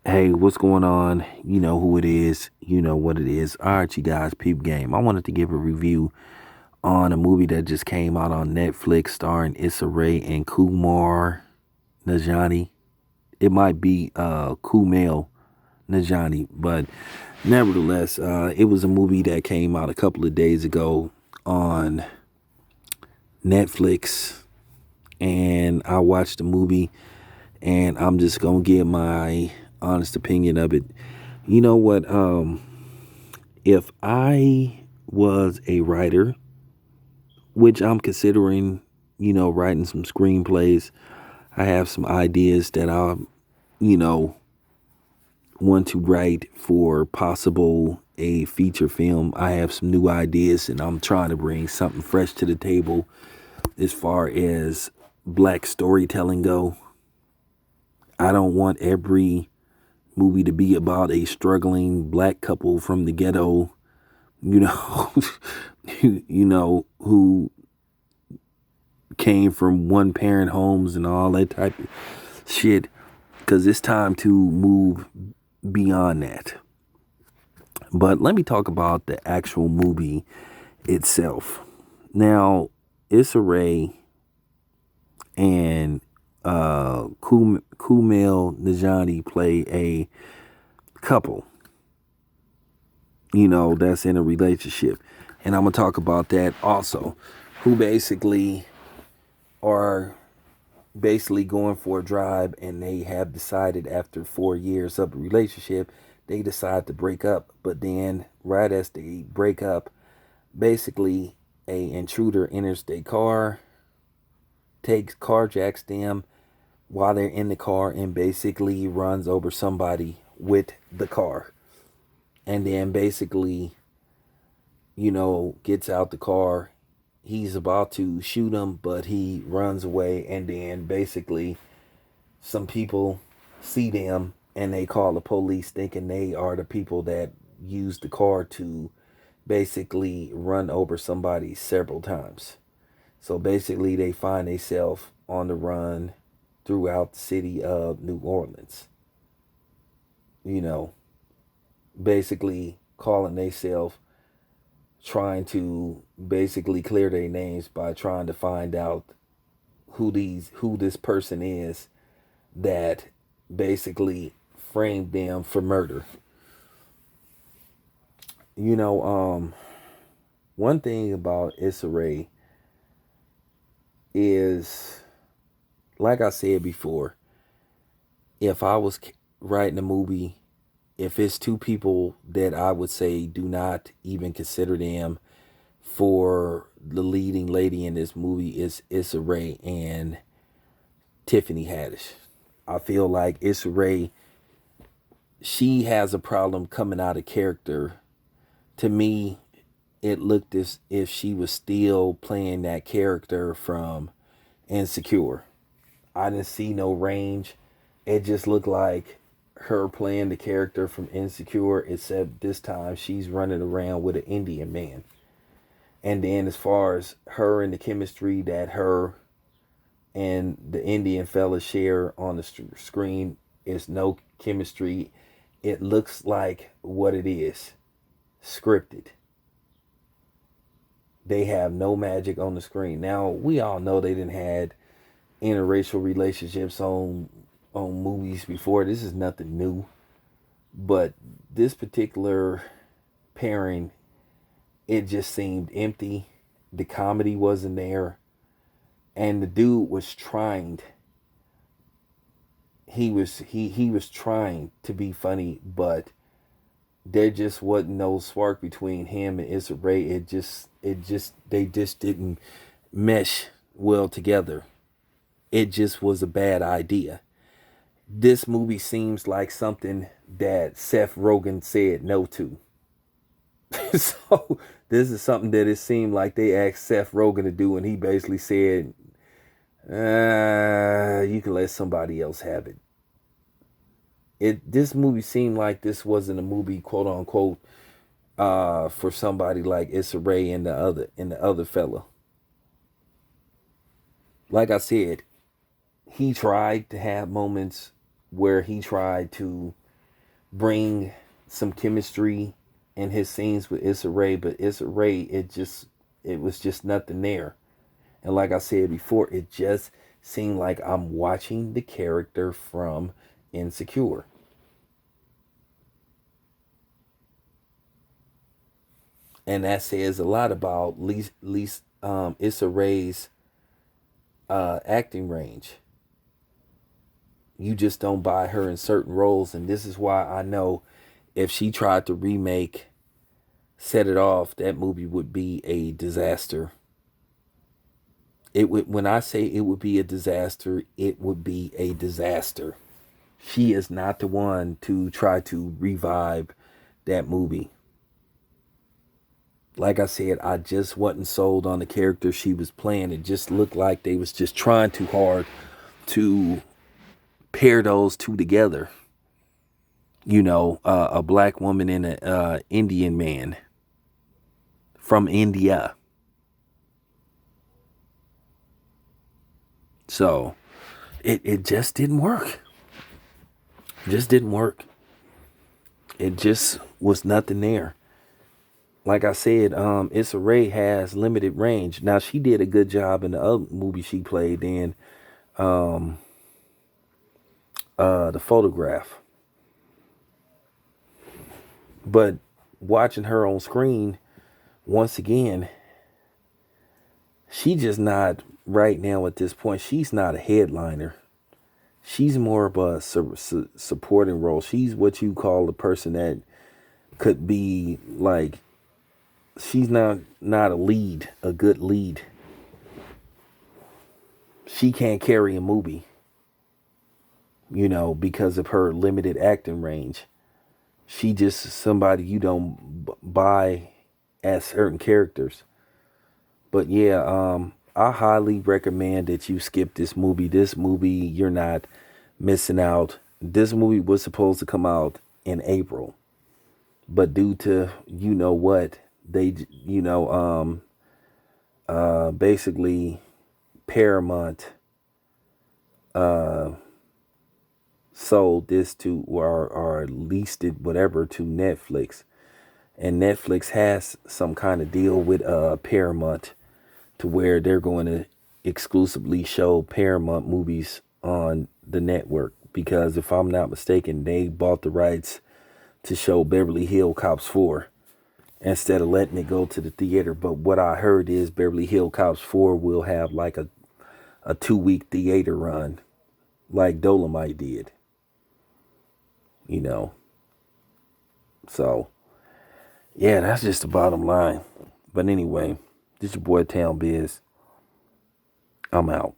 Hey, what's going on? You know who it is. You know what it is. All right, you guys, peep game. I wanted to give a review on a movie that just came out on Netflix starring Issa Rae and Kumar Najani. It might be Kumail Najani, but nevertheless, it was a movie that came out a couple of days ago on Netflix, and I watched the movie, and I'm just gonna give my honest opinion of it. You know what? If I was a writer, which I'm considering, writing some screenplays, I have some ideas that you know, want to write for possible a feature film. I have some new ideas and I'm trying to bring something fresh to the table as far as black storytelling go. I don't want every movie to be about a struggling black couple from the ghetto, you know, who came from one parent homes and all that type of shit, because it's time to move beyond that. But let me talk about the actual movie itself. Now, Issa Rae and Kumail Najani play a couple, that's in a relationship. And I'm going to talk about that also, who basically are going for a drive, and they have decided after 4 years of a relationship, they decide to break up. But then right as they break up, basically a intruder enters their car, takes carjacks them while they're in the car, and basically runs over somebody with the car. And then basically, gets out the car. He's about to shoot him, but he runs away. And then basically, some people see them and they call the police, thinking they are the people that used the car to basically run over somebody several times. So basically, they find themselves on the run throughout the city of New Orleans. You know, basically calling themselves, trying to basically clear their names by trying to find out who this person is that basically framed them for murder. You know, one thing about Issa Rae is, like I said before, if I was writing a movie, if it's two people that I would say do not even consider them for the leading lady in this movie, is Issa Rae and Tiffany Haddish. I feel like Issa Rae, she has a problem coming out of character. To me, it looked as if she was still playing that character from Insecure. I didn't see no range. It just looked like her playing the character from Insecure, except this time she's running around with an Indian man. And then, as far as her and the chemistry that her and the Indian fella share on the screen, is no chemistry. It looks like what it is, scripted. They have no magic on the screen. Now, we all know they didn't had interracial relationships on movies before. This is nothing new. But this particular pairing, it just seemed empty. The comedy wasn't there. And the dude was trying. He was trying to be funny, but there just wasn't no spark between him and Issa Rae. They just didn't mesh well together. It just was a bad idea. This movie seems like something that Seth Rogen said no to. So this is something that it seemed like they asked Seth Rogen to do, and he basically said, "You can let somebody else have it." This movie seemed like this wasn't a movie, quote unquote, for somebody like Issa Rae and the other fella. Like I said, he tried to have moments where he tried to bring some chemistry in his scenes with Issa Rae, but Issa Rae, it was just nothing there. And like I said before, it just seemed like I'm watching the character from Insecure. And that says a lot about Issa Rae's acting range. You just don't buy her in certain roles, and this is why I know if she tried to remake Set It Off, that movie would be a disaster. It would, when I say it would be a disaster, it would be a disaster. She is not the one to try to revive that movie. Like I said, I just wasn't sold on the character she was playing. It just looked like they was just trying too hard to pair those two together. A black woman and an Indian man from India. So it just didn't work. It just didn't work. It just was nothing there. Like I said, Issa Rae has limited range. Now she did a good job in the other movie she played in, The Photograph. But watching her on screen, once again, she just not right now at this point. She's not a headliner. She's more of a supporting role. She's what you call a person that could be like, she's not a lead, a good lead. She can't carry a movie, because of her limited acting range. She just somebody you don't buy as certain characters. But yeah, I highly recommend that you skip this movie. This movie, you're not missing out. This movie was supposed to come out in April, but due to what they basically Paramount sold this to or leased it whatever to Netflix, and Netflix has some kind of deal with Paramount to where they're going to exclusively show Paramount movies on the network, because if I'm not mistaken, they bought the rights to show Beverly Hills Cops 4 instead of letting it go to the theater. But what I heard is Beverly Hills Cops 4 will have like a 2-week theater run like Dolomite did. So yeah, that's just the bottom line. But anyway, this your boy Town Biz. I'm out.